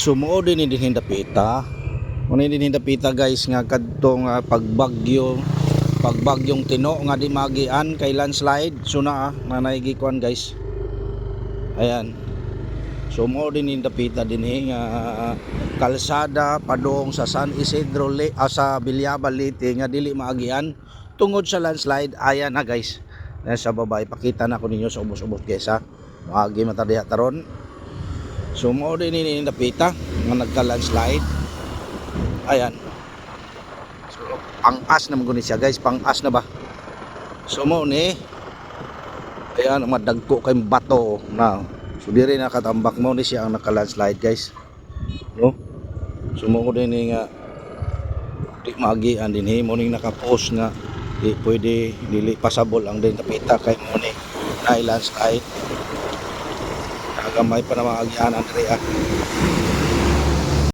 Sumuo din din dapita. Muna din dapita guys nga kadtong pagbagyong Tino nga di magian kay landslide so na nanay gikuan guys. Ayan. Sumuo din dapita dinhi nga kalsada padung sa San Isidro sa Bilyabal Leyte nga dili maagian tungod sa landslide. Ayan na guys. Sa baba ipakita na ko ninyo sa ubos-ubos guys ha. Maagi matadiha taron. Sumuo din ni dapita nga nagka-landslide. Ayan. So, pang-as na magunin siya guys, pang-as na ba? Sumuo ni. Ayan, madagko kay bato na. So diri nakatambak mo ni siya ang naka-landslide guys. No? Sumuo din ni nga di maagian dinhi mo ning naka-post nga di pwede dili pasabol ang din dapita kay mo ni na landslide. Nagamay pa na maagianan diri ah.